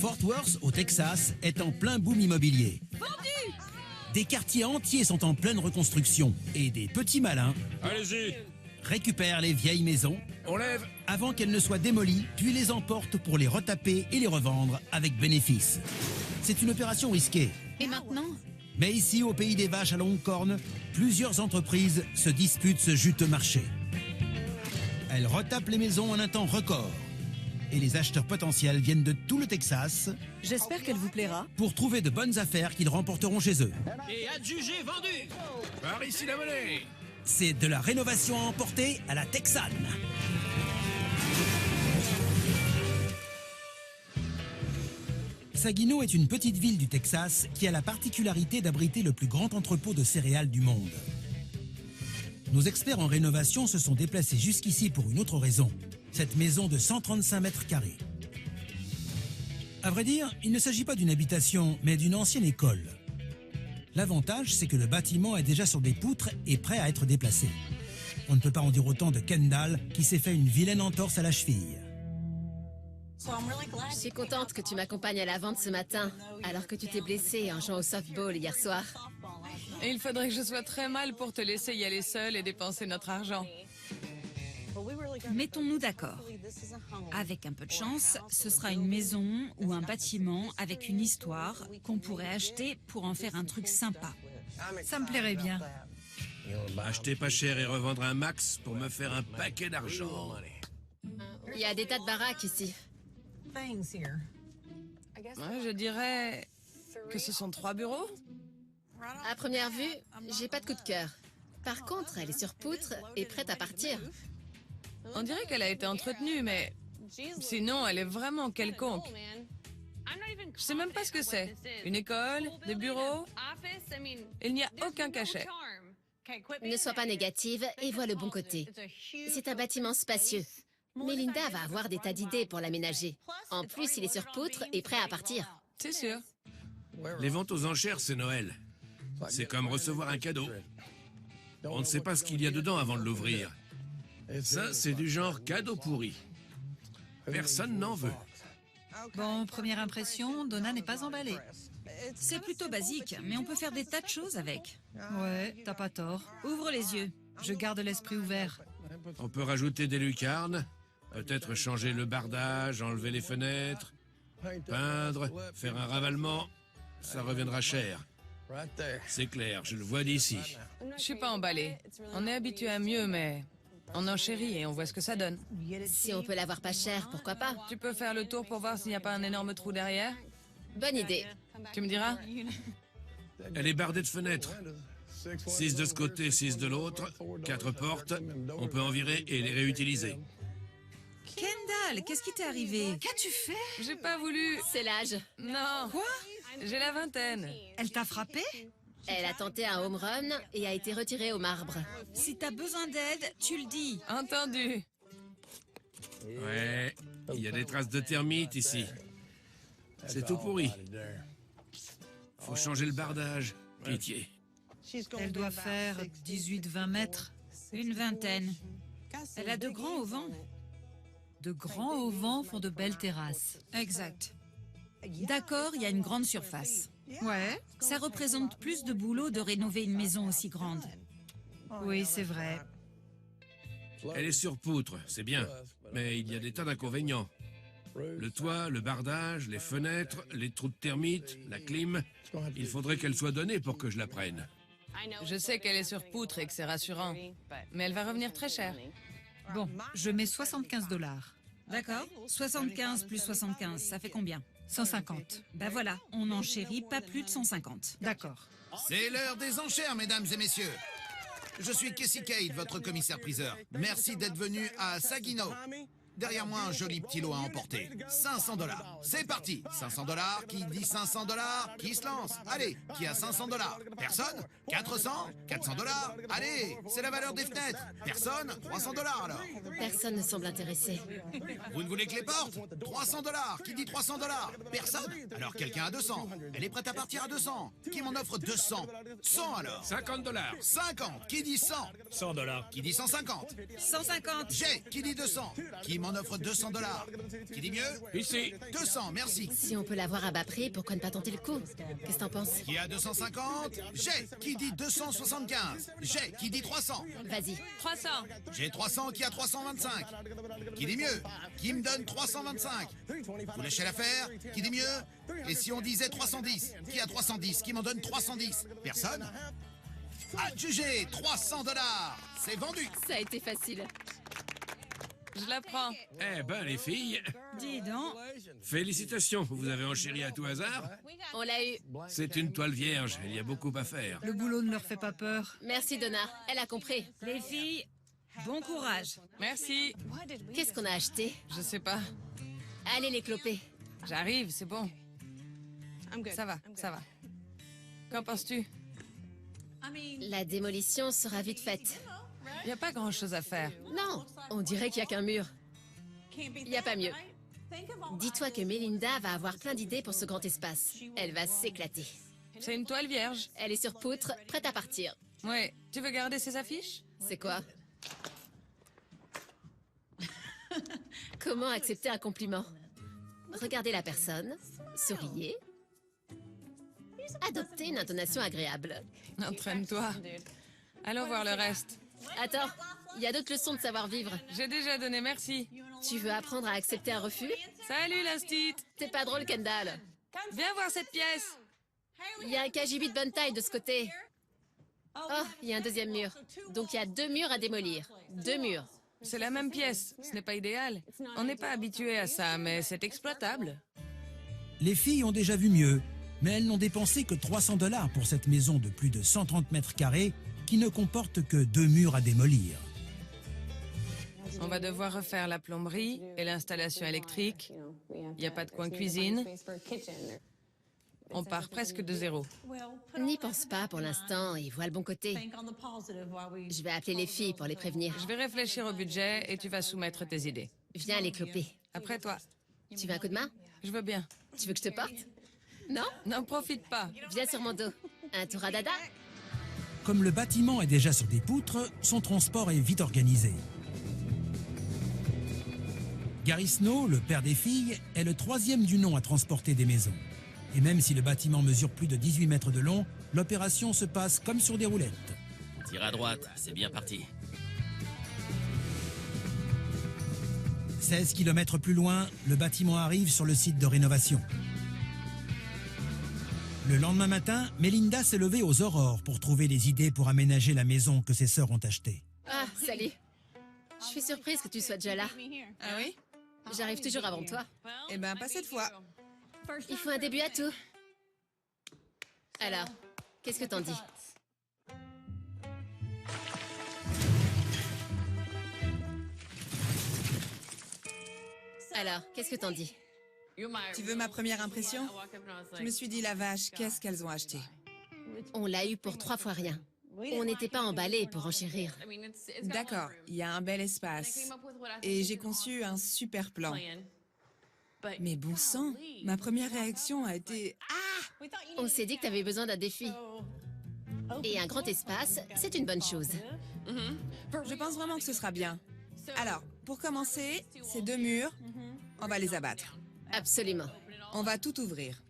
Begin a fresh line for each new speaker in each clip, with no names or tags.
Fort Worth, au Texas, est en plein boom immobilier.
Vendu!
Des quartiers entiers sont en pleine reconstruction et des petits malins
Allez-y,
récupèrent les vieilles maisons
on lève.
avant qu'elles ne soient démolies, puis les emportent pour les retaper et les revendre avec bénéfice. C'est une opération risquée.
Et maintenant?
Mais ici, au pays des vaches à longues cornes, plusieurs entreprises se disputent ce juteux marché. Elles retapent les maisons en un temps record. Et les acheteurs potentiels viennent de tout le Texas
J'espère qu'elle vous plaira.
pour trouver de bonnes affaires qu'ils remporteront chez eux.
Et adjugé vendu.
Par ici la monnaie.
C'est de la rénovation à emporter à la texane. Saginaw est une petite ville du Texas qui a la particularité d'abriter le plus grand entrepôt de céréales du monde. Nos experts en rénovation se sont déplacés jusqu'ici pour une autre raison. Cette maison de 135 mètres carrés. À vrai dire, il ne s'agit pas d'une habitation, mais d'une ancienne école. L'avantage, c'est que le bâtiment est déjà sur des poutres et prêt à être déplacé. On ne peut pas en dire autant de Kendall, qui s'est fait une vilaine entorse à la cheville.
Je suis contente que tu m'accompagnes à la vente ce matin, alors que tu t'es blessée en jouant au softball hier soir.
Et il faudrait que je sois très mal pour te laisser y aller seule et dépenser notre argent.
Mettons-nous d'accord. Avec un peu de chance, ce sera une maison ou un bâtiment avec une histoire qu'on pourrait acheter pour en faire un truc sympa. Ça me plairait bien.
Acheter pas cher et revendre un max pour me faire un paquet d'argent.
Il y a des tas de baraques ici.
Ouais, je dirais que ce sont 3 bureaux.
À première vue, j'ai pas de coup de cœur. Par contre, elle est sur poutre et prête à partir.
On dirait qu'elle a été entretenue, mais sinon, elle est vraiment quelconque. Je sais même pas ce que c'est. Une école, des bureaux. Il n'y a aucun cachet.
Ne sois pas négative et vois le bon côté. C'est un bâtiment spacieux. Melinda va avoir des tas d'idées pour l'aménager. En plus, il est sur poutre et prêt à partir.
C'est sûr.
Les ventes aux enchères, c'est Noël. C'est comme recevoir un cadeau. On ne sait pas ce qu'il y a dedans avant de l'ouvrir. Ça, c'est du genre cadeau pourri. Personne n'en veut.
Bon, première impression, Donna n'est pas emballée. C'est plutôt basique, mais on peut faire des tas de choses avec. Ouais, t'as pas tort. Ouvre les yeux. Je garde l'esprit ouvert.
On peut rajouter des lucarnes, peut-être changer le bardage, enlever les fenêtres, peindre, faire un ravalement. Ça reviendra cher. C'est clair, je le vois d'ici.
Je suis pas emballée. On est habitué à mieux, mais on enchérit et on voit ce que ça donne.
Si on peut l'avoir pas cher, pourquoi pas?
Tu peux faire le tour pour voir s'il n'y a pas un énorme trou derrière?
Bonne idée.
Tu me diras?
Elle est bardée de fenêtres. 6 de ce côté, 6 de l'autre, 4 portes. On peut en virer et les réutiliser.
Kendall, qu'est-ce qui t'est arrivé? Qu'as-tu fait?
J'ai pas voulu.
C'est l'âge.
Non.
Quoi?
J'ai la vingtaine.
Elle t'a frappé?
Elle a tenté un home run et a été retirée au marbre.
Si t'as besoin d'aide, tu le dis.
Entendu.
Ouais, il y a des traces de termites ici. C'est tout pourri. Faut changer le bardage. Pitié.
Elle doit faire 18-20 mètres. Une vingtaine. Elle a de grands auvents. De grands auvents font de belles terrasses. Exact. D'accord, il y a une grande surface. Ouais. Ça représente plus de boulot de rénover une maison aussi grande. Oui, c'est vrai.
Elle est sur poutre, c'est bien. Mais il y a des tas d'inconvénients. Le toit, le bardage, les fenêtres, les trous de termites, la clim. Il faudrait qu'elle soit donnée pour que je la prenne.
Je sais qu'elle est sur poutre et que c'est rassurant. Mais elle va revenir très cher.
Bon, je mets 75 $. D'accord. 75 plus 75, ça fait combien? 150. Ben voilà, on enchérit pas plus de 150. D'accord.
C'est l'heure des enchères, mesdames et messieurs. Je suis Casey Cade, votre commissaire-priseur. Merci d'être venu à Saginaw. Derrière moi, un joli petit lot à emporter. 500 $. C'est parti. 500 $. Qui dit 500 $? Qui se lance? Allez, qui a 500 $? Personne? 400? 400 $? Allez, c'est la valeur des fenêtres. Personne? 300 $ alors.
Personne ne semble intéressé.
Vous ne voulez que les portes? 300 $. Qui dit 300 $? Personne? Alors quelqu'un a 200. Elle est prête à partir à 200. Qui m'en offre 200? 100 alors.
50 $.
50. Qui dit 100?
100 $.
Qui dit 150?
150.
J'ai. Qui dit 200? Qui m'en m'en offre 200 $. Qui dit mieux?
Ici.
200, merci.
Si on peut l'avoir à bas prix, pourquoi ne pas tenter le coup? Qu'est-ce que t'en penses?
Qui a 250? J'ai. Qui dit 275? J'ai. Qui dit 300?
Vas-y.
300.
J'ai 300. Qui a 325? Qui dit mieux? Qui me donne 325? Vous lâchez l'affaire? Qui dit mieux? Et si on disait 310? Qui a 310? Qui m'en donne 310? Personne? Adjugé, 300 $. C'est vendu.
Ça a été facile.
Je la prends.
Eh ben, les filles,
Dis donc.
félicitations, vous avez enchéri à tout hasard.
On l'a eu.
C'est une toile vierge, il y a beaucoup à faire.
Le boulot ne leur fait pas peur.
Merci, Donna. Elle a compris.
Les filles, bon courage.
Merci.
Qu'est-ce qu'on a acheté?
Je sais pas.
Allez, les clopés.
J'arrive, c'est bon. Ça va, ça va. Qu'en penses-tu?
La démolition sera vite faite.
Y a pas grand-chose à faire.
Non, on dirait qu'il n'y a qu'un mur. Il n'y a pas mieux. Dis-toi que Melinda va avoir plein d'idées pour ce grand espace. Elle va s'éclater.
C'est une toile vierge.
Elle est sur poutre, prête à partir.
Ouais. Tu veux garder ces affiches?
C'est quoi? Comment accepter un compliment? Regardez la personne, souriez, adoptez une intonation agréable.
Entraîne-toi. Allons voir le reste.
Attends, il y a d'autres leçons de savoir-vivre.
J'ai déjà donné merci.
Tu veux apprendre à accepter un refus?
Salut, l'instit.
T'es pas drôle, Kendall.
Viens voir cette pièce.
Il y a un KGB de bonne taille de ce côté. Oh, il y a un deuxième mur. Donc il y a 2 murs à démolir. 2 murs.
C'est la même pièce. Ce n'est pas idéal. On n'est pas habitué à ça, mais c'est exploitable.
Les filles ont déjà vu mieux, mais elles n'ont dépensé que 300 $ pour cette maison de plus de 130 mètres carrés qui ne comporte que 2 murs à démolir.
On va devoir refaire la plomberie et l'installation électrique. Il n'y a pas de coin cuisine. On part presque de zéro.
N'y pense pas pour l'instant et vois le bon côté. Je vais appeler les filles pour les prévenir.
Je vais réfléchir au budget et tu vas soumettre tes idées.
Viens les cloper.
Après toi.
Tu veux un coup de main?
Je veux bien.
Tu veux que je te porte? Non?
N'en profite pas.
Viens sur mon dos. Un tour à dada?
Comme le bâtiment est déjà sur des poutres, son transport est vite organisé. Gary Snow, le père des filles, est le 3e du nom à transporter des maisons. Et même si le bâtiment mesure plus de 18 mètres de long, l'opération se passe comme sur des roulettes.
Tire à droite, c'est bien parti.
16 km plus loin, le bâtiment arrive sur le site de rénovation. Le lendemain matin, Melinda s'est levée aux aurores pour trouver des idées pour aménager la maison que ses sœurs ont achetée.
Ah, salut. Je suis surprise que tu sois déjà là.
Ah oui?
J'arrive toujours avant toi.
Eh ben, pas cette fois.
Il faut un début à tout. Alors, qu'est-ce que t'en dis? Alors, qu'est-ce que t'en dis?
Tu veux ma première impression? Je me suis dit, la vache, qu'est-ce qu'elles ont acheté?
On l'a eu pour 3 fois rien. On n'était pas emballés pour enchérir.
D'accord, il y a un bel espace. Et j'ai conçu un super plan. Mais bon sang, ma première réaction a été...
On s'est dit que t'avais besoin d'un défi. Et un grand espace, c'est une bonne chose.
Je pense vraiment que ce sera bien. Alors, pour commencer, ces 2 murs, on va les abattre.
Absolument.
On va tout ouvrir.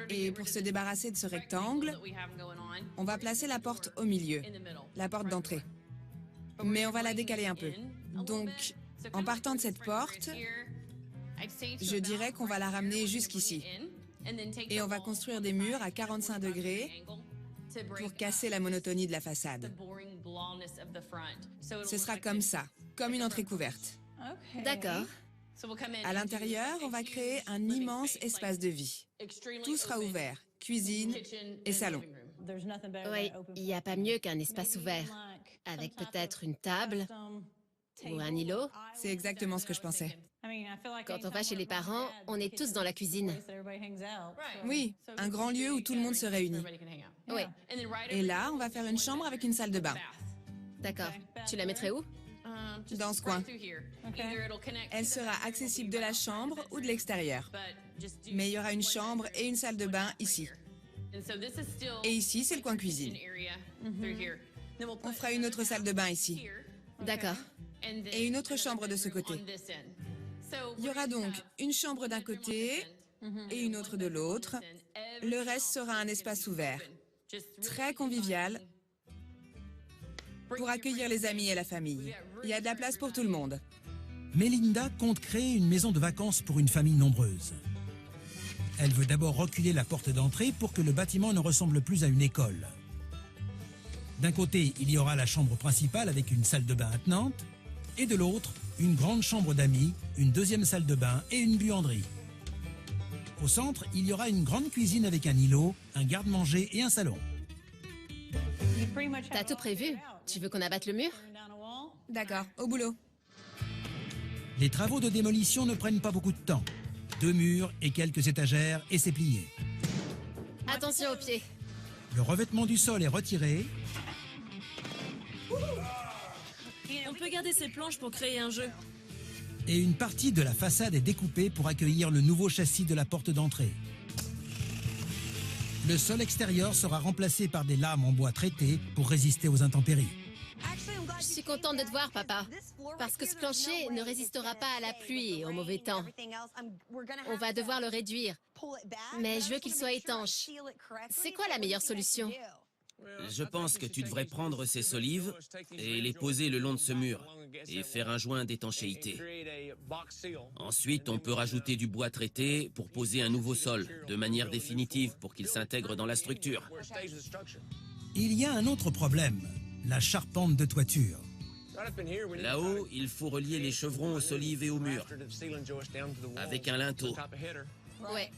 Et pour se débarrasser de ce rectangle, on va placer la porte au milieu, la porte d'entrée. Mais on va la décaler un peu. Donc, en partant de cette porte, je dirais qu'on va la ramener jusqu'ici. Et on va construire des murs à 45 degrés pour casser la monotonie de la façade. Ce sera comme ça, comme une entrée couverte.
D'accord.
À l'intérieur, on va créer un immense espace de vie. Tout sera ouvert, cuisine et salon.
Oui, il n'y a pas mieux qu'un espace ouvert, avec peut-être une table ou un îlot.
C'est exactement ce que je pensais.
Quand on va chez les parents, on est tous dans la cuisine.
Oui, un grand lieu où tout le monde se réunit.
Oui,
Et là, on va faire une chambre avec une salle de bain.
d'accord. Tu la mettrais où?
Dans ce coin. Elle sera accessible de la chambre ou de l'extérieur. Mais il y aura une chambre et une salle de bain ici. Et ici, c'est le coin cuisine. On fera une autre salle de bain ici.
D'accord.
Et une autre chambre de ce côté. Il y aura donc une chambre d'un côté et une autre de l'autre. Le reste sera un espace ouvert, très convivial, pour accueillir les amis et la famille. Il y a de la place pour tout le monde.
Melinda compte créer une maison de vacances pour une famille nombreuse. Elle veut d'abord reculer la porte d'entrée pour que le bâtiment ne ressemble plus à une école. D'un côté, il y aura la chambre principale avec une salle de bain attenante, et de l'autre, une grande chambre d'amis, une deuxième salle de bain et une buanderie. Au centre, il y aura une grande cuisine avec un îlot, un garde-manger et un salon.
T'as tout prévu? Tu veux qu'on abatte le mur?
D'accord, au boulot.
Les travaux de démolition ne prennent pas beaucoup de temps. 2 murs et quelques étagères et c'est plié.
Attention aux pieds.
Le revêtement du sol est retiré.
On peut garder ces planches pour créer un jeu.
Et une partie de la façade est découpée pour accueillir le nouveau châssis de la porte d'entrée. Le sol extérieur sera remplacé par des lames en bois traité pour résister aux intempéries.
Je suis contente de te voir, papa. Parce que ce plancher ne résistera pas à la pluie et au mauvais temps. On va devoir le réduire. Mais je veux qu'il soit étanche. C'est quoi la meilleure solution?
Je pense que tu devrais prendre ces solives et les poser le long de ce mur et faire un joint d'étanchéité. Ensuite, on peut rajouter du bois traité pour poser un nouveau sol, de manière définitive pour qu'il s'intègre dans la structure.
Il y a un autre problème, la charpente de toiture.
Là-haut, il faut relier les chevrons aux solives et au mur, avec un linteau,
Ouais.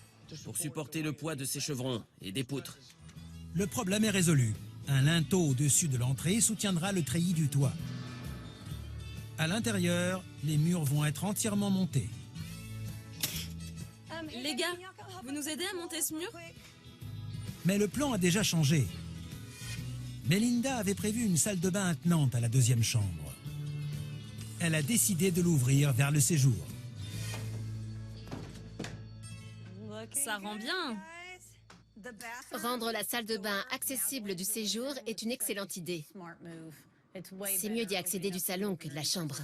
pour supporter le poids de ces chevrons et des poutres.
Le problème est résolu. Un linteau au-dessus de l'entrée soutiendra le treillis du toit. À l'intérieur, les murs vont être entièrement montés.
Les gars, vous nous aidez à monter ce mur?
Mais le plan a déjà changé. Melinda avait prévu une salle de bain attenante à la deuxième chambre. Elle a décidé de l'ouvrir vers le séjour.
Ça rend bien.
Rendre la salle de bain accessible du séjour est une excellente idée. C'est mieux d'y accéder du salon que de la chambre.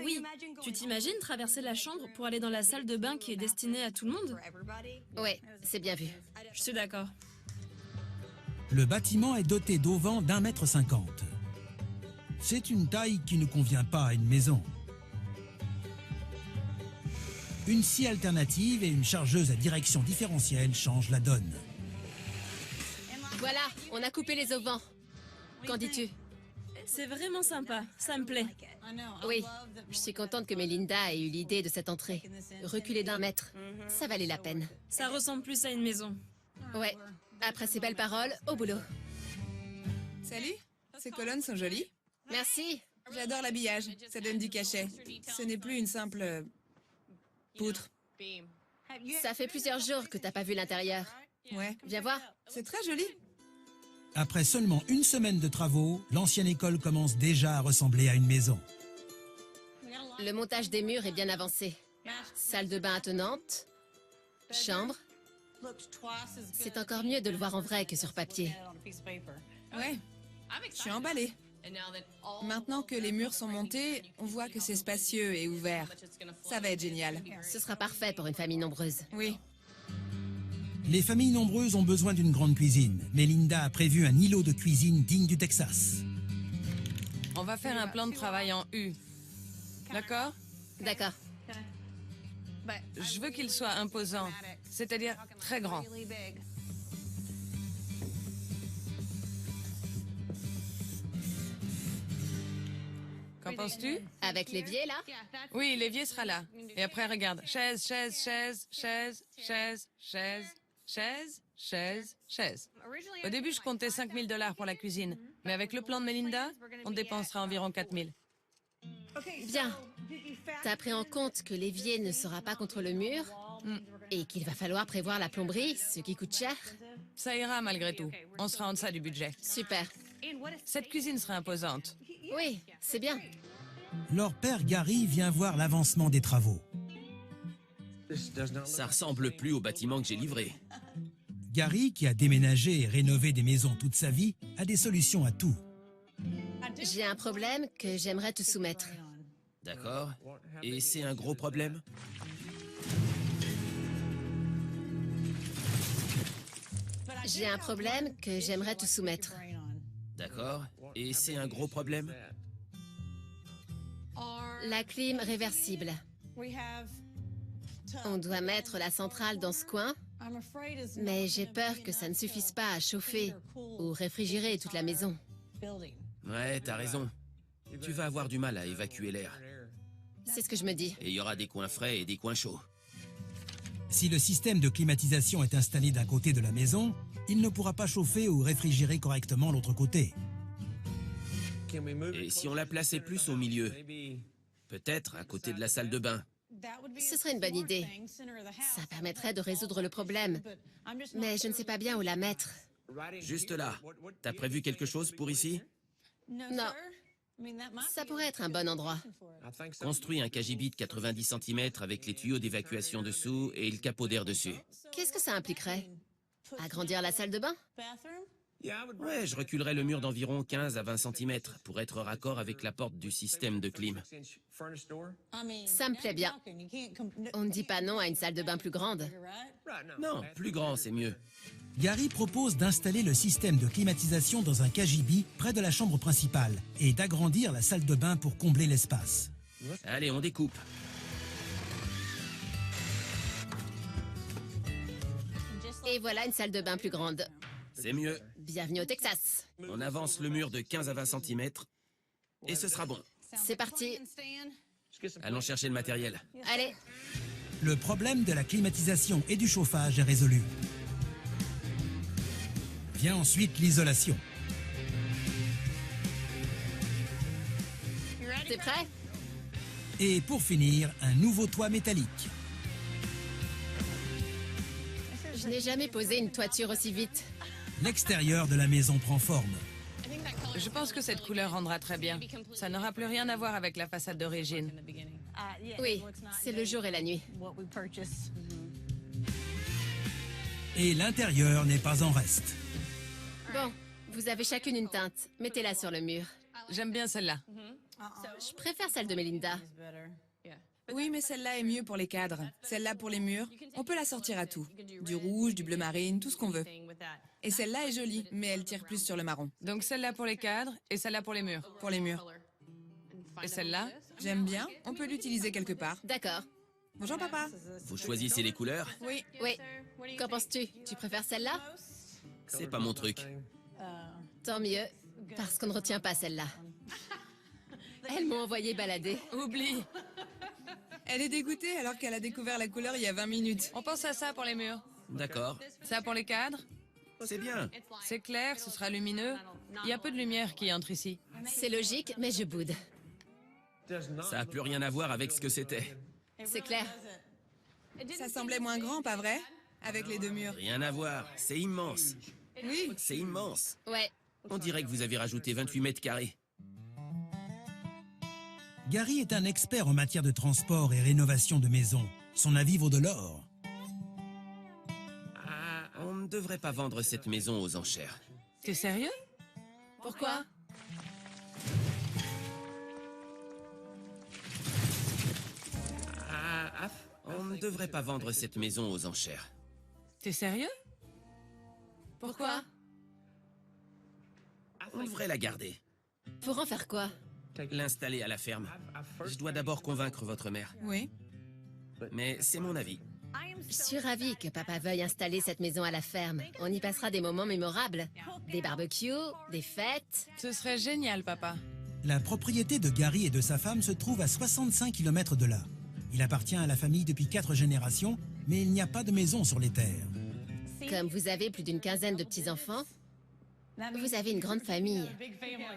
Oui, tu t'imagines traverser la chambre pour aller dans la salle de bain qui est destinée à tout le monde?
Ouais, c'est bien vu.
Je suis d'accord.
Le bâtiment est doté d'auvents d'1,50 m. C'est une taille qui ne convient pas à une maison. Une scie alternative et une chargeuse à direction différentielle changent la donne.
Voilà, on a coupé les auvents. Qu'en dis-tu?
C'est vraiment sympa, ça me plaît.
Oui, je suis contente que Melinda ait eu l'idée de cette entrée. Reculer d'1 mètre, ça valait la peine.
Ça ressemble plus à une maison.
Ouais, après ces belles paroles, au boulot.
Salut, ces colonnes sont jolies.
Merci.
J'adore l'habillage, ça donne du cachet. Ce n'est plus une simple poutre.
Ça fait plusieurs jours que t'as pas vu l'intérieur.
Ouais,
Viens voir.
c'est très joli.
Après seulement une semaine de travaux, l'ancienne école commence déjà à ressembler à une maison.
Le montage des murs est bien avancé. Salle de bain attenante. Chambre. C'est encore mieux de le voir en vrai que sur papier.
Ouais, je suis emballée. Maintenant que les murs sont montés, on voit que c'est spacieux et ouvert. Ça va être génial.
Ce sera parfait pour une famille nombreuse.
Oui.
Les familles nombreuses ont besoin d'une grande cuisine. Melinda a prévu un îlot de cuisine digne du Texas.
On va faire un plan de travail en U. D'accord?
D'accord.
Je veux qu'il soit imposant, c'est-à-dire très grand. Qu'en penses-tu?
Avec l'évier, là?
Oui, l'évier sera là. Et après, regarde. Chaise, chaise, chaise, chaise, chaise, chaise, chaise, chaise, chaise. Au début, je comptais $5 000 pour la cuisine. Mais avec le plan de Melinda, on dépensera environ 4 000.
Bien. T'as pris en compte que l'évier ne sera pas contre le mur et qu'il va falloir prévoir la plomberie, ce qui coûte cher?
Ça ira malgré tout. On sera en deçà du budget.
Super.
Cette cuisine sera imposante.
Oui, c'est bien.
Leur père Gary vient voir l'avancement des travaux.
Ça ressemble plus au bâtiment que j'ai livré.
Gary, qui a déménagé et rénové des maisons toute sa vie, a des solutions à tout.
J'ai un problème que j'aimerais te soumettre.
D'accord. Et c'est un gros problème?
J'ai un problème que j'aimerais te soumettre.
D'accord. Et c'est un gros problème?
La clim réversible. On doit mettre la centrale dans ce coin, mais j'ai peur que ça ne suffise pas à chauffer ou réfrigérer toute la maison.
Ouais, t'as raison. Tu vas avoir du mal à évacuer l'air.
C'est ce que je me dis.
Et il y aura des coins frais et des coins chauds.
Si le système de climatisation est installé d'un côté de la maison, il ne pourra pas chauffer ou réfrigérer correctement l'autre côté.
Et si on la plaçait plus au milieu? Peut-être à côté de la salle de bain.
Ce serait une bonne idée. Ça permettrait de résoudre le problème. Mais je ne sais pas bien où la mettre.
Juste là. T'as prévu quelque chose pour ici?
Non. Ça pourrait être un bon endroit.
Construis un cagibi de 90 cm avec les tuyaux d'évacuation dessous et le capot d'air dessus.
Qu'est-ce que ça impliquerait? Agrandir la salle de bain?
Ouais, je reculerai le mur d'environ 15 à 20 cm pour être raccord avec la porte du système de clim.
Ça me plaît bien. On ne dit pas non à une salle de bain plus grande.
Non, plus grand, c'est mieux.
Gary propose d'installer le système de climatisation dans un cagibi près de la chambre principale et d'agrandir la salle de bain pour combler l'espace.
Allez, on découpe.
Et voilà une salle de bain plus grande.
C'est mieux.
Bienvenue au Texas.
On avance le mur de 15 à 20 cm et ce sera bon.
C'est parti.
Allons chercher le matériel.
Allez.
Le problème de la climatisation et du chauffage est résolu. Vient ensuite l'isolation.
T'es prêt?
Et pour finir, un nouveau toit métallique.
Je n'ai jamais posé une toiture aussi vite.
L'extérieur de la maison prend forme.
Je pense que cette couleur rendra très bien. Ça n'aura plus rien à voir avec la façade d'origine.
Oui, c'est le jour et la nuit.
Et l'intérieur n'est pas en reste.
Bon, vous avez chacune une teinte. Mettez-la sur le mur.
J'aime bien celle-là.
Je préfère celle de Melinda.
Oui, mais celle-là est mieux pour les cadres. Celle-là pour les murs. On peut la sortir à tout. Du rouge, du bleu marine, tout ce qu'on veut. Et celle-là est jolie, mais elle tire plus sur le marron.
Donc celle-là pour les cadres et celle-là pour les murs.
Pour les murs.
Et celle-là?
J'aime bien. On peut l'utiliser quelque part.
D'accord.
Bonjour, papa.
Vous choisissez les couleurs?
Oui.
Oui. Qu'en penses-tu? Tu préfères celle-là?
C'est pas mon truc.
Tant mieux, parce qu'on ne retient pas celle-là. Elles m'ont envoyé balader.
Oublie.
Elle est dégoûtée alors qu'elle a découvert la couleur il y a 20 minutes.
On pense à ça pour les murs.
D'accord.
Ça pour les cadres?
C'est bien.
C'est clair, ce sera lumineux. Il y a peu de lumière qui entre ici.
C'est logique, mais je boude.
Ça a plus rien à voir avec ce que c'était.
C'est clair.
Ça semblait moins grand, pas vrai? Avec les deux murs.
Rien à voir. C'est immense.
Oui.
C'est immense.
Ouais.
On dirait que vous avez rajouté 28 mètres carrés.
Gary est un expert en matière de transport et rénovation de maisons. Son avis vaut de l'or.
On ne devrait pas vendre cette maison aux enchères.
T'es sérieux?
Pourquoi?
On ne devrait pas vendre cette maison aux enchères.
T'es sérieux?
Pourquoi?
On devrait la garder.
Pour en faire quoi?
L'installer à la ferme. Je dois d'abord convaincre votre mère.
Oui.
Mais c'est mon avis.
Je suis ravie que papa veuille installer cette maison à la ferme. On y passera des moments mémorables. Des barbecues, des fêtes.
Ce serait génial, papa.
La propriété de Gary et de sa femme se trouve à 65 km de là. Il appartient à la famille depuis 4 générations, mais il n'y a pas de maison sur les terres.
Comme vous avez plus d'une quinzaine de petits-enfants, vous avez une grande famille.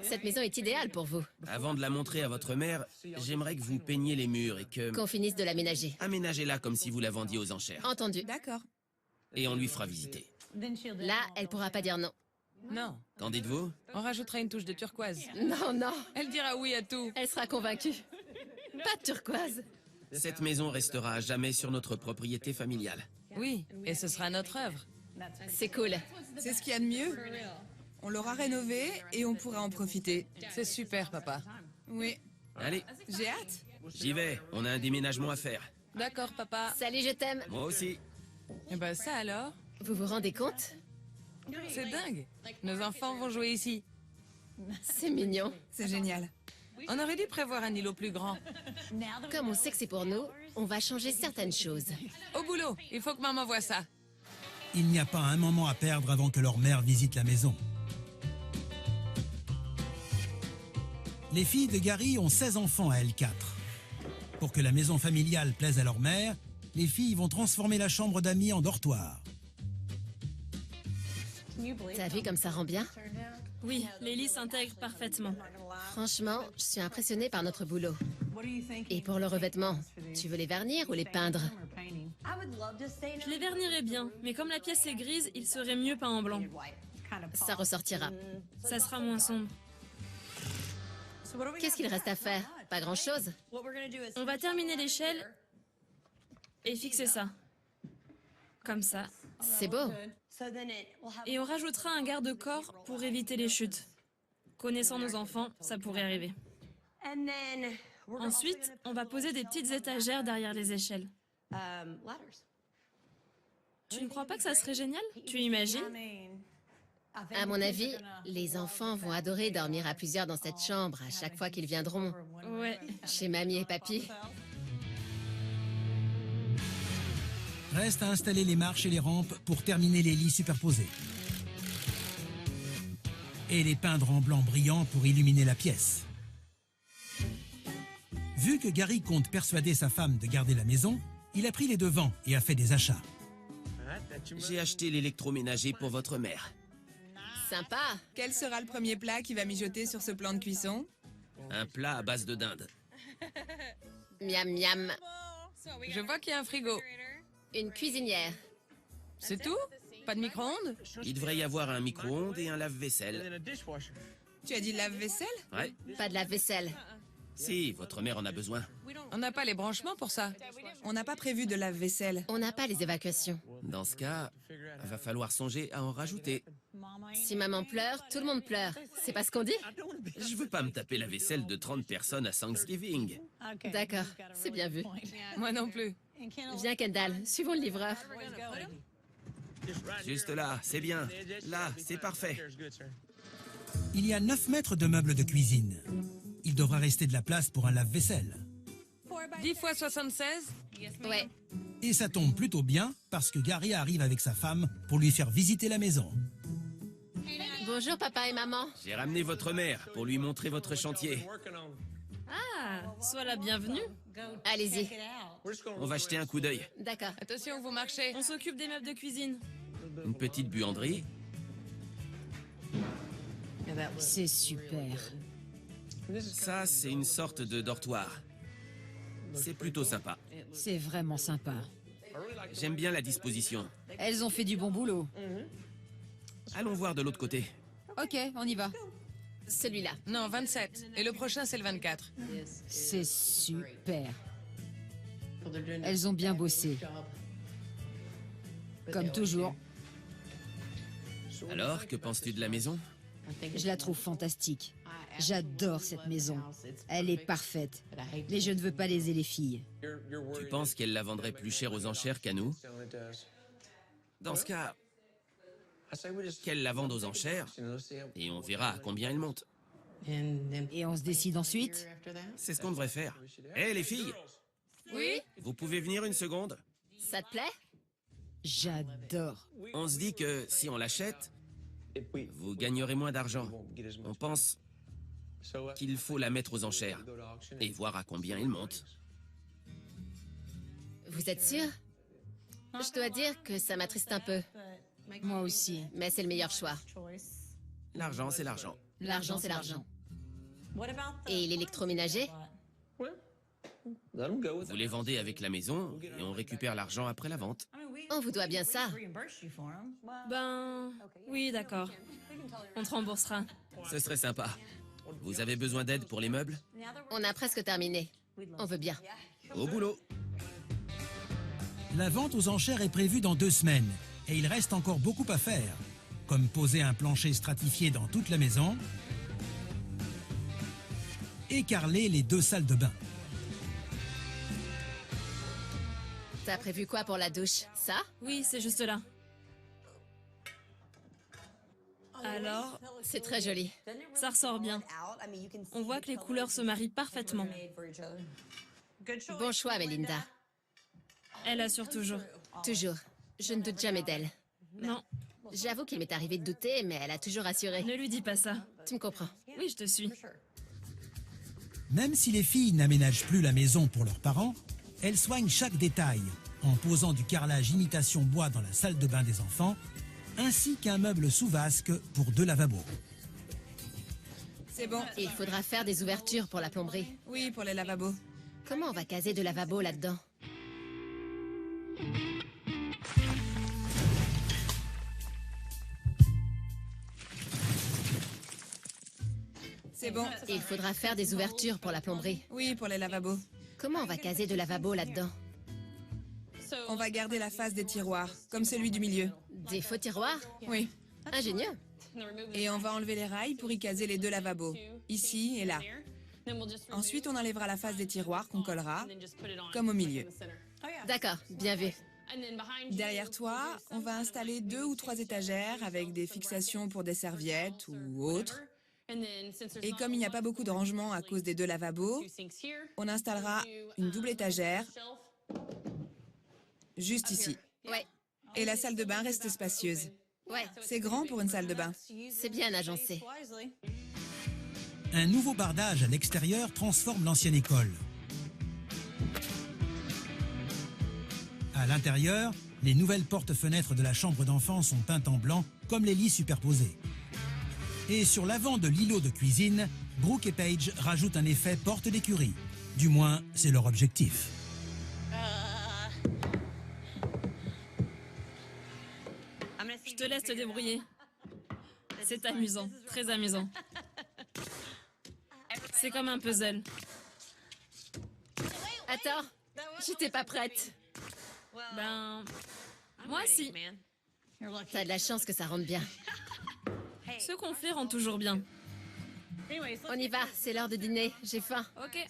Cette maison est idéale pour vous.
Avant de la montrer à votre mère, j'aimerais que vous peigniez les murs et que...
Qu'on finisse de l'aménager.
Aménagez-la comme si vous la vendiez aux enchères.
Entendu.
D'accord.
Et on lui fera visiter.
Là, elle pourra pas dire non.
Non.
Qu'en dites-vous?
On rajoutera une touche de turquoise.
Non, non.
Elle dira oui à tout.
Elle sera convaincue. Pas de turquoise.
Cette maison restera à jamais sur notre propriété familiale.
Oui, et ce sera notre œuvre.
C'est cool.
C'est ce qu'il y a de mieux. On l'aura rénovée et on pourra en profiter.
C'est super, papa.
Oui.
Allez,
J'ai hâte.
J'y vais, on a un déménagement à faire.
D'accord, papa.
Salut, je t'aime.
Moi aussi.
Eh ben ça alors?
Vous vous rendez compte?
C'est dingue. Nos enfants vont jouer ici.
C'est mignon.
C'est génial.
On aurait dû prévoir un îlot plus grand.
Comme on sait que c'est pour nous, on va changer certaines choses.
Au boulot, il faut que maman voie ça.
Il n'y a pas un moment à perdre avant que leur mère visite la maison. Les filles de Gary ont 16 enfants à L4. Pour que la maison familiale plaise à leur mère, les filles vont transformer la chambre d'amis en dortoir.
T'as vu comme ça rend bien?
Oui, les lits s'intègrent parfaitement.
Franchement, je suis impressionnée par notre boulot. Et pour le revêtement, tu veux les vernir ou les peindre?
Je les vernirais bien, mais comme la pièce est grise, il serait mieux peint en blanc.
Ça ressortira.
Ça sera moins sombre.
Qu'est-ce qu'il reste à faire? Pas grand-chose.
On va terminer l'échelle et fixer ça. Comme ça.
C'est beau.
Et on rajoutera un garde-corps pour éviter les chutes. Connaissant nos enfants, ça pourrait arriver. Ensuite, on va poser des petites étagères derrière les échelles. Tu ne crois pas que ça serait génial? Tu imagines?
À mon avis, les enfants vont adorer dormir à plusieurs dans cette chambre à chaque fois qu'ils viendront.
Ouais.
Chez mamie et papy.
Reste à installer les marches et les rampes pour terminer les lits superposés. Et les peindre en blanc brillant pour illuminer la pièce. Vu que Gary compte persuader sa femme de garder la maison, il a pris les devants et a fait des achats.
J'ai acheté l'électroménager pour votre mère.
Sympa.
Quel sera le premier plat qui va mijoter sur ce plan de cuisson?
Un plat à base de dinde.
Miam miam.
Je vois qu'il y a un frigo.
Une cuisinière.
C'est tout? Pas de micro-ondes?
Il devrait y avoir un micro-ondes et un lave-vaisselle.
Tu as dit lave-vaisselle?
Ouais.
Pas de lave-vaisselle.
Si, votre mère en a besoin.
On n'a pas les branchements pour ça.
On n'a pas prévu de lave-vaisselle.
On n'a pas les évacuations.
Dans ce cas, il va falloir songer à en rajouter.
Si maman pleure, tout le monde pleure. C'est pas ce qu'on dit?
Je veux pas me taper la vaisselle de 30 personnes à Thanksgiving.
D'accord, c'est bien vu.
Moi non plus.
Viens Kendall, suivons le livreur.
Juste là, c'est bien. Là, c'est parfait.
Il y a 9 mètres de meubles de cuisine. Il devra rester de la place pour un lave-vaisselle.
10 fois 76?
Ouais.
Et ça tombe plutôt bien parce que Gary arrive avec sa femme pour lui faire visiter la maison.
Bonjour papa et maman.
J'ai ramené votre mère pour lui montrer votre chantier.
Ah, sois la bienvenue.
Allez-y.
On va jeter un coup d'œil.
D'accord.
Attention, vous marchez.
On s'occupe des meubles de cuisine.
Une petite buanderie.
C'est super.
Ça, c'est une sorte de dortoir. C'est plutôt sympa.
C'est vraiment sympa.
J'aime bien la disposition.
Elles ont fait du bon boulot.
Allons voir de l'autre côté.
Ok, on y va.
Celui-là.
Non, 27. Et le prochain, c'est le 24.
C'est super. Elles ont bien bossé. Comme toujours.
Alors, que penses-tu de la maison?
Je la trouve fantastique. J'adore cette maison. Elle est parfaite. Mais je ne veux pas léser les filles.
Tu penses qu'elle la vendrait plus cher aux enchères qu'à nous? Dans ce cas, qu'elle la vende aux enchères et on verra à combien elle monte.
Et on se décide ensuite?
C'est ce qu'on devrait faire. Hé, les filles,
Oui?
vous pouvez venir une seconde?
Ça te plaît?
J'adore.
On se dit que si on l'achète, vous gagnerez moins d'argent. On pense qu'il faut la mettre aux enchères et voir à combien elle monte.
Vous êtes sûr? Je dois dire que ça m'attriste un peu.
Moi aussi.
Mais c'est le meilleur choix.
L'argent, c'est l'argent.
L'argent, c'est l'argent. Et l'électroménager?
Vous les vendez avec la maison et on récupère l'argent après la vente.
On vous doit bien ça.
Ben, oui, d'accord. On te remboursera.
Ce serait sympa. Vous avez besoin d'aide pour les meubles?
On a presque terminé. On veut bien.
Au boulot.
La vente aux enchères est prévue dans 2 semaines et il reste encore beaucoup à faire, comme poser un plancher stratifié dans toute la maison et carreler les 2 salles de bain.
T'as prévu quoi pour la douche? Ça?
Oui, c'est juste là. Alors,
C'est très joli.
ça ressort bien. On voit que les couleurs se marient parfaitement.
Bon choix, Melinda.
Elle assure toujours.
Toujours. Je ne doute jamais d'elle.
Non,
J'avoue qu'il m'est arrivé de douter, mais elle a toujours assuré.
ne lui dis pas ça.
Tu me comprends?
Oui, je te suis.
Même si les filles n'aménagent plus la maison pour leurs parents, elles soignent chaque détail en posant du carrelage imitation bois dans la salle de bain des enfants, ainsi qu'un meuble sous vasque pour 2 lavabos.
C'est bon.
Il faudra faire des ouvertures pour la plomberie.
Oui, pour les lavabos.
Comment on va caser 2 lavabos là-dedans?
C'est bon.
Il faudra faire des ouvertures pour la plomberie.
Oui, pour les lavabos.
Comment on va caser 2 lavabos là-dedans?
On va garder la face des tiroirs, comme celui du milieu.
Des faux tiroirs?
Oui.
Ingénieux.
Et on va enlever les rails pour y caser les 2 lavabos, ici et là. Ensuite, on enlèvera la face des tiroirs qu'on collera, comme au milieu.
D'accord, bien vu.
Derrière toi, on va installer 2 ou 3 étagères avec des fixations pour des serviettes ou autres. Et comme il n'y a pas beaucoup de rangement à cause des 2 lavabos, on installera une double étagère juste ici.
Ouais,
Et la salle de bain reste spacieuse.
ouais,
C'est grand pour une salle de bain.
c'est bien agencé.
Un nouveau bardage à l'extérieur transforme l'ancienne école. À l'intérieur, les nouvelles portes-fenêtres de la chambre d'enfant sont peintes en blanc, comme les lits superposés. Et sur l'avant de l'îlot de cuisine, Brooke et Paige rajoutent un effet porte d'écurie. Du moins, c'est leur objectif.
Je te laisse te débrouiller. C'est amusant, très amusant. C'est comme un puzzle.
Attends, j'étais pas prête.
Ben, moi si.
T'as de la chance que ça rentre bien.
Ce qu'on fait rend toujours bien.
On y va, c'est l'heure de dîner, j'ai faim.
Ok.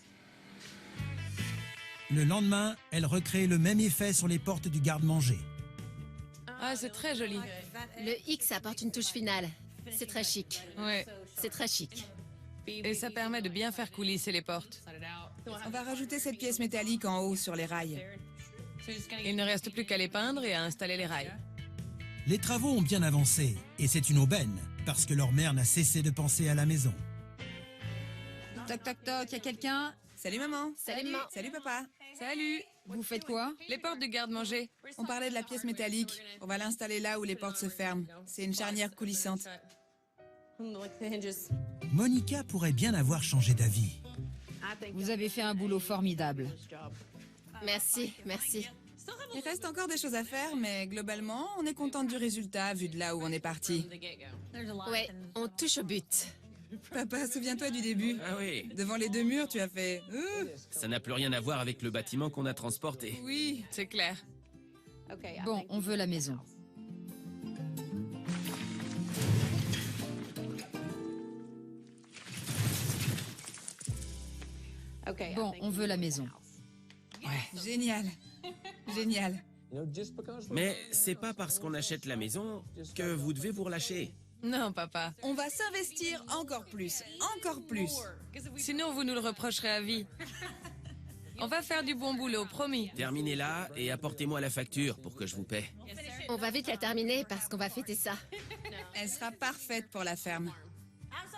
Le lendemain, elle recrée le même effet sur les portes du garde-manger.
Ah, c'est très joli.
Le X apporte une touche finale. C'est très chic.
Ouais.
C'est très chic.
Et ça permet de bien faire coulisser les portes.
On va rajouter cette pièce métallique en haut sur les rails.
Il ne reste plus qu'à les peindre et à installer les rails.
Les travaux ont bien avancé, et c'est une aubaine, parce que leur mère n'a cessé de penser à la maison.
Toc toc toc, y a quelqu'un?
Salut maman.
Salut, maman.
Salut papa.
Salut!
Vous faites quoi?
Les portes du garde-manger.
On parlait de la pièce métallique. On va l'installer là où les portes se ferment. C'est une charnière coulissante.
Monica pourrait bien avoir changé d'avis.
Vous avez fait un boulot formidable.
Merci, merci.
Il reste encore des choses à faire, mais globalement, on est contente du résultat vu de là où on est parti.
Ouais, on touche au but.
Papa, souviens-toi du début.
Ah oui,
Devant les 2 murs, tu as fait
ça n'a plus rien à voir avec le bâtiment qu'on a transporté.
oui.
C'est clair.
Bon, on veut la maison. Bon, on veut la maison.
Génial. Génial.
Mais c'est pas parce qu'on achète la maison que vous devez vous relâcher.
Non, papa.
On va s'investir encore plus. Encore plus.
Sinon, vous nous le reprocherez à vie. On va faire du bon boulot, promis.
Terminez là et apportez-moi la facture pour que je vous paie.
On va vite la terminer parce qu'on va fêter ça.
Elle sera parfaite pour la ferme.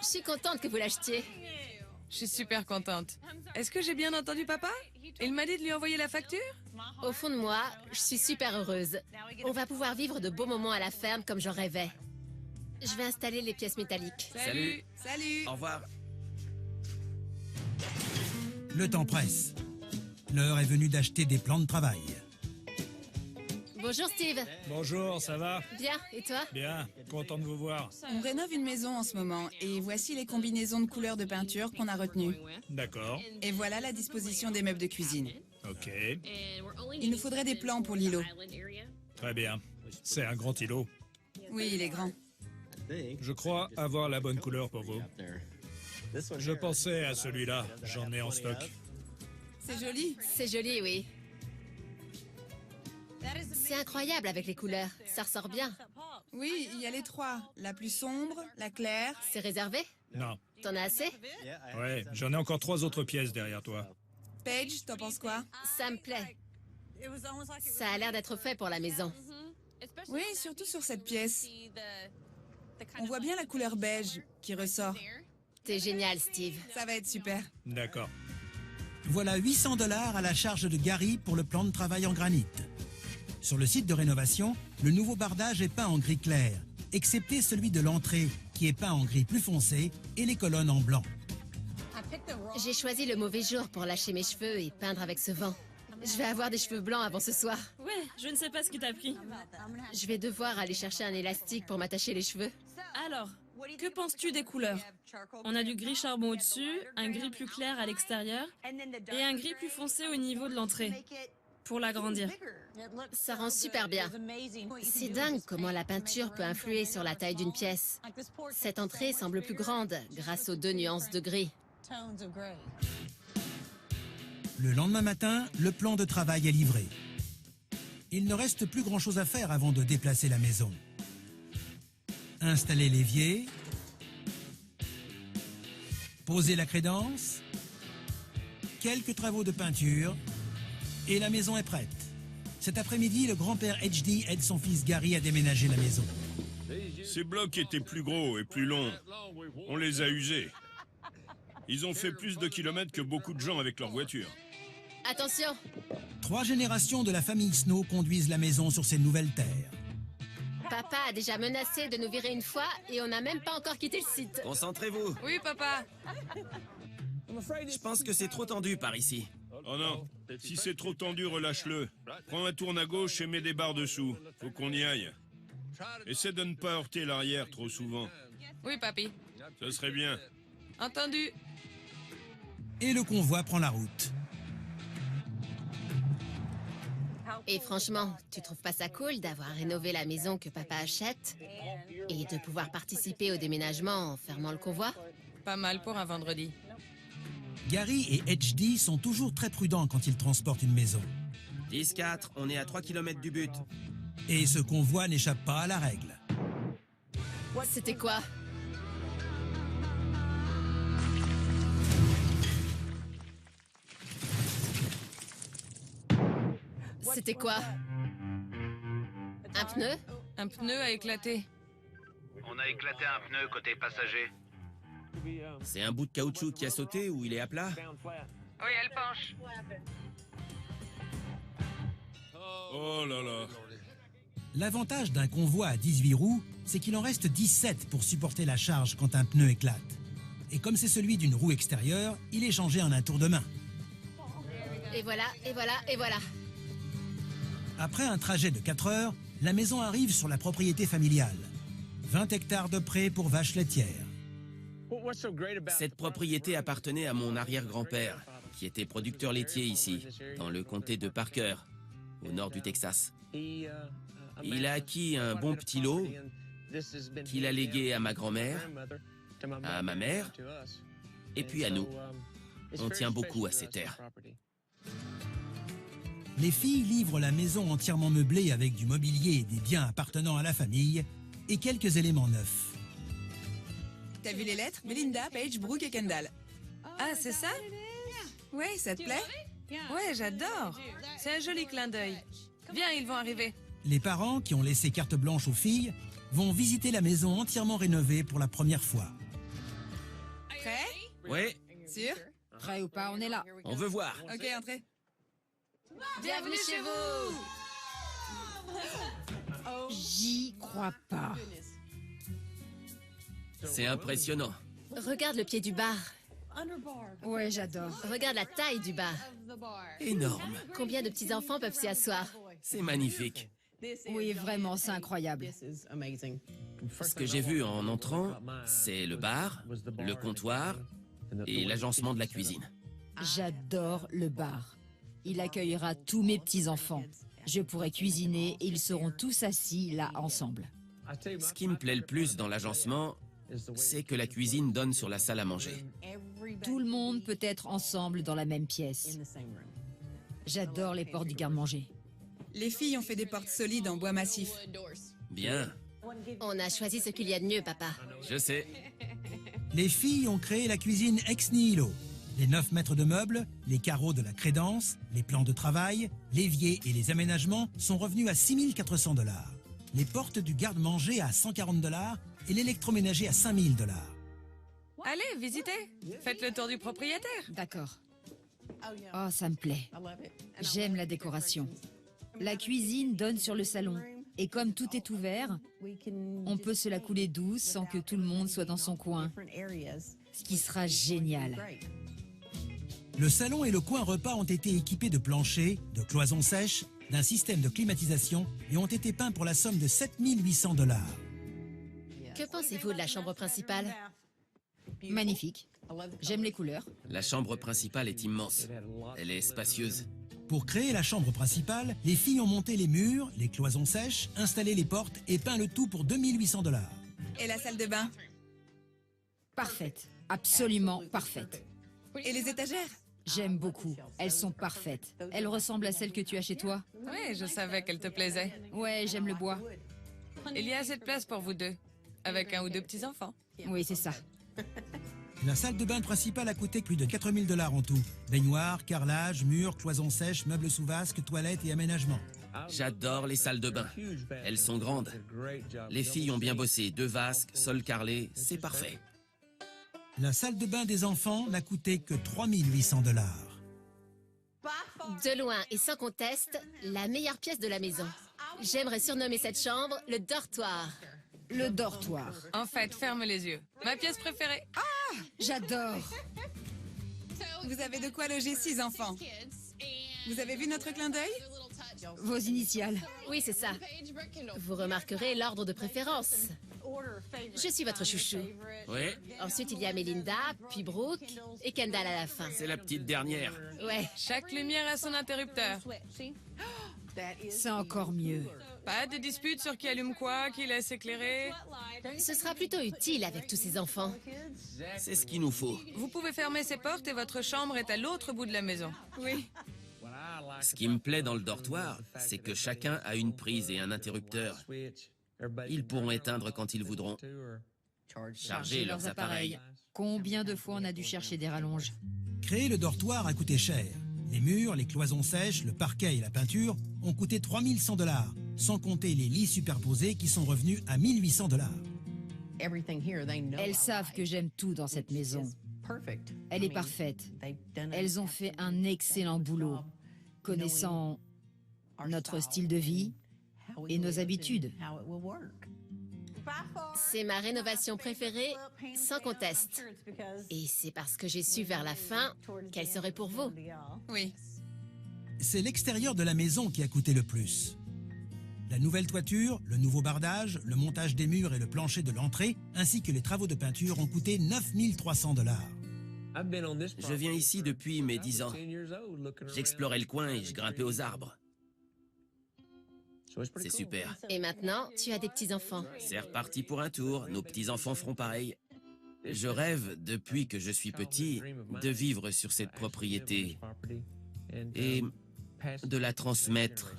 Je suis contente que vous l'achetiez.
Je suis super contente. Est-ce que j'ai bien entendu papa? Il m'a dit de lui envoyer la facture?
Au fond de moi, je suis super heureuse. On va pouvoir vivre de beaux moments à la ferme comme j'en rêvais. Je vais installer les pièces métalliques.
Salut.
Salut.
Au revoir.
Le temps presse. L'heure est venue d'acheter des plans de travail.
Bonjour Steve.
Bonjour, ça va?
Bien, et toi?
Bien, content de vous voir.
On rénove une maison en ce moment et voici les combinaisons de couleurs de peinture qu'on a retenues.
D'accord,
Et voilà la disposition des meubles de cuisine.
ok,
Il nous faudrait des plans pour l'îlot.
très bien. C'est un grand îlot.
Oui, il est grand.
Je crois avoir la bonne couleur pour vous. Je pensais à celui-là, j'en ai en stock.
C'est joli.
C'est joli, oui. C'est incroyable avec les couleurs. Ça ressort bien.
Oui, il y a les trois. La plus sombre, la claire.
C'est réservé?
Non.
T'en as assez?
Ouais, j'en ai encore 3 autres pièces derrière toi.
Paige, t'en penses quoi?
Ça me plaît. Ça a l'air d'être fait pour la maison.
Oui, surtout sur cette pièce. On voit bien la couleur beige qui ressort.
T'es génial, Steve.
Ça va être super.
D'accord.
Voilà 800 $ à la charge de Gary pour le plan de travail en granit. Sur le site de rénovation, le nouveau bardage est peint en gris clair, excepté celui de l'entrée qui est peint en gris plus foncé et les colonnes en blanc.
J'ai choisi le mauvais jour pour lâcher mes cheveux et peindre avec ce vent. Je vais avoir des cheveux blancs avant ce soir.
Ouais, je ne sais pas ce qui t'a pris.
Je vais devoir aller chercher un élastique pour m'attacher les cheveux.
Alors, que penses-tu des couleurs? On a du gris charbon au-dessus, un gris plus clair à l'extérieur et un gris plus foncé au niveau de l'entrée, pour l'agrandir.
Ça rend super bien. C'est dingue comment la peinture peut influer sur la taille d'une pièce. Cette entrée semble plus grande grâce aux 2 nuances de gris.
Le lendemain matin, le plan de travail est livré. Il ne reste plus grand-chose à faire avant de déplacer la maison. Installer l'évier, poser la crédence, quelques travaux de peinture, et la maison est prête. Cet après-midi, le grand-père HD aide son fils Gary à déménager la maison.
Ces blocs étaient plus gros et plus longs. On les a usés. Ils ont fait plus de kilomètres que beaucoup de gens avec leur voiture.
Attention!
3 générations de la famille Snow conduisent la maison sur ces nouvelles terres.
Papa a déjà menacé de nous virer une fois et on n'a même pas encore quitté le site.
Concentrez-vous.
Oui, papa.
Je pense que c'est trop tendu par ici.
Oh non, si c'est trop tendu, relâche-le. Prends un tourne à gauche et mets des barres dessous. Faut qu'on y aille. Essaie de ne pas heurter l'arrière trop souvent.
Oui, papy.
Ça serait bien.
Entendu.
Et le convoi prend la route.
Et franchement, tu trouves pas ça cool d'avoir rénové la maison que papa achète et de pouvoir participer au déménagement en fermant le convoi?
Pas mal pour un vendredi.
Gary et HD sont toujours très prudents quand ils transportent une maison.
10-4, on est à 3 km du but.
Et ce convoi n'échappe pas à la règle.
C'était quoi? C'était quoi? Un pneu?
Un pneu a éclaté.
On a éclaté un pneu côté passager.
C'est un bout de caoutchouc qui a sauté ou il est à plat?
Oui, elle penche.
Oh là là.
L'avantage d'un convoi à 18 roues, c'est qu'il en reste 17 pour supporter la charge quand un pneu éclate. Et comme c'est celui d'une roue extérieure, il est changé en un tour de main.
Et voilà, et voilà, et voilà.
Après un trajet de 4 heures, la maison arrive sur la propriété familiale. 20 hectares de prés pour vaches laitières.
Cette propriété appartenait à mon arrière-grand-père, qui était producteur laitier ici, dans le comté de Parker, au nord du Texas. Il a acquis un bon petit lot qu'il a légué à ma grand-mère, à ma mère, et puis à nous. On tient beaucoup à ces terres.
Les filles livrent la maison entièrement meublée avec du mobilier et des biens appartenant à la famille et quelques éléments neufs.
T'as vu les lettres? Melinda, Paige, Brooke et Kendall.
Ah, c'est ça?
Ouais, ça te plaît?
Ouais, j'adore. C'est un joli clin d'œil. Viens, ils vont arriver.
Les parents, qui ont laissé carte blanche aux filles, vont visiter la maison entièrement rénovée pour la première fois.
Prêt?
Oui,
Sûr?
Prêt ou pas, on est là.
on veut voir.
Ok, entrez.
Bienvenue chez vous!
J'y crois pas.
C'est impressionnant.
Regarde le pied du bar.
Ouais, j'adore.
Regarde la taille du bar.
Énorme.
Combien de petits-enfants peuvent s'y asseoir?
C'est magnifique.
Oui, vraiment, c'est incroyable.
Ce que j'ai vu en entrant, c'est le bar, le comptoir et l'agencement de la cuisine.
J'adore le bar. Il accueillera tous mes petits-enfants. Je pourrai cuisiner et ils seront tous assis là ensemble.
Ce qui me plaît le plus dans l'agencement, c'est que la cuisine donne sur la salle à manger.
Tout le monde peut être ensemble dans la même pièce. J'adore les portes du garde-manger.
Les filles ont fait des portes solides en bois massif.
Bien,
On a choisi ce qu'il y a de mieux, papa.
je sais.
Les filles ont créé la cuisine ex nihilo. Les 9 mètres de meubles, les carreaux de la crédence, les plans de travail, l'évier et les aménagements sont revenus à 6 400 $. Les portes du garde-manger à 140 $ et l'électroménager à 5 000 $.
Allez, visitez. Faites le tour du propriétaire.
D'accord. Oh, ça me plaît. J'aime la décoration. La cuisine donne sur le salon. Et comme tout est ouvert, on peut se la couler douce sans que tout le monde soit dans son coin. Ce qui sera génial.
Le salon et le coin repas ont été équipés de planchers, de cloisons sèches, d'un système de climatisation et ont été peints pour la somme de 7 800 $.
Que pensez-vous de la chambre principale?
Magnifique. J'aime les couleurs.
La chambre principale est immense. Elle est spacieuse.
Pour créer la chambre principale, les filles ont monté les murs, les cloisons sèches, installé les portes et peint le tout pour 2 800 $.
Et la salle de bain?
Parfaite. Absolument parfaite.
Et les étagères?
J'aime beaucoup. Elles sont parfaites. Elles ressemblent à celles que tu as chez toi.
Oui, je savais qu'elle te plaisait.
Ouais, j'aime le bois.
Il y a assez de place pour vous deux, avec un ou deux petits-enfants.
Oui, c'est ça.
La salle de bain principale a coûté plus de 4 000 $ en tout. Baignoire, carrelage, murs, cloisons sèches, meubles sous vasque, toilettes et aménagements.
J'adore les salles de bain. Elles sont grandes. Les filles ont bien bossé. 2 vasques, sol carrelé, c'est parfait.
La salle de bain des enfants n'a coûté que 3 800 $.
De loin et sans conteste, la meilleure pièce de la maison. J'aimerais surnommer cette chambre le dortoir.
Le dortoir.
En fait, ferme les yeux. Ma pièce préférée.
Ah, j'adore.
Vous avez de quoi loger 6 enfants. Vous avez vu notre clin d'œil?
Vos initiales.
Oui, c'est ça. Vous remarquerez l'ordre de préférence. Je suis votre chouchou.
Oui,
Ensuite, il y a Melinda, puis Brooke et Kendall à la fin.
c'est la petite dernière.
Ouais.
Chaque lumière a son interrupteur.
C'est encore mieux.
Pas de dispute sur qui allume quoi, qui laisse éclairer.
Ce sera plutôt utile avec tous ces enfants.
C'est ce qu'il nous faut.
Vous pouvez fermer ces portes et votre chambre est à l'autre bout de la maison. Oui.
Ce qui me plaît dans le dortoir, c'est que chacun a une prise et un interrupteur. Ils pourront éteindre quand ils voudront. Charger leurs appareils.
Combien de fois on a dû chercher des rallonges?
Créer le dortoir a coûté cher. Les murs, les cloisons sèches, le parquet et la peinture ont coûté 3 100 $, sans compter les lits superposés qui sont revenus à 1 800 $.
Elles savent que j'aime tout dans cette maison. Elle est parfaite. Elles ont fait un excellent boulot, connaissant notre style de vie et nos habitudes.
C'est ma rénovation préférée, sans conteste. Et c'est parce que j'ai su vers la fin qu'elle serait pour vous.
Oui.
C'est l'extérieur de la maison qui a coûté le plus. La nouvelle toiture, le nouveau bardage, le montage des murs et le plancher de l'entrée, ainsi que les travaux de peinture ont coûté 9 300 $.
Je viens ici depuis mes 10 ans. J'explorais le coin et je grimpais aux arbres. C'est super.
Et maintenant, tu as des petits-enfants.
C'est reparti pour un tour. Nos petits-enfants feront pareil. Je rêve, depuis que je suis petit, de vivre sur cette propriété et de la transmettre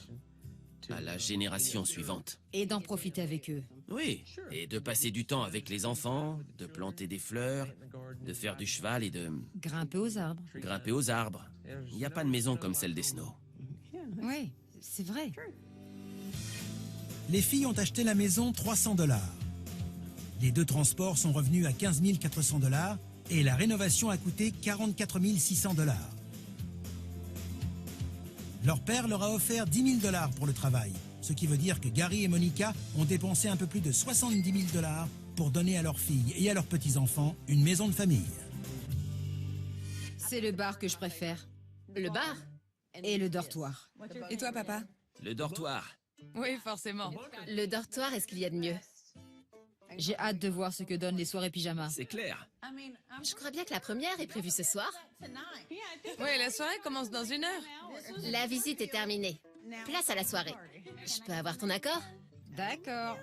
à la génération suivante.
Et d'en profiter avec eux.
Oui, et de passer du temps avec les enfants, de planter des fleurs, de faire du cheval et de
Grimper aux arbres.
grimper aux arbres. Il n'y a pas de maison comme celle des Snow.
Oui, c'est vrai.
Les filles ont acheté la maison 300 $. Les 2 transports sont revenus à 15 400 $ et la rénovation a coûté 44 600 $. Leur père leur a offert 10 000 $ pour le travail, ce qui veut dire que Gary et Monica ont dépensé un peu plus de 70 000 $ pour donner à leurs filles et à leurs petits-enfants une maison de famille.
C'est le bar que je préfère.
Le bar?
Et le dortoir.
Et toi, papa?
Le dortoir.
Oui, forcément.
Le dortoir est ce qu'il y a de mieux.
J'ai hâte de voir ce que donnent les soirées pyjama.
C'est clair.
Je crois bien que la première est prévue ce soir.
Oui, la soirée commence dans 1 heure.
La visite est terminée. Place à la soirée. Je peux avoir ton accord?
D'accord.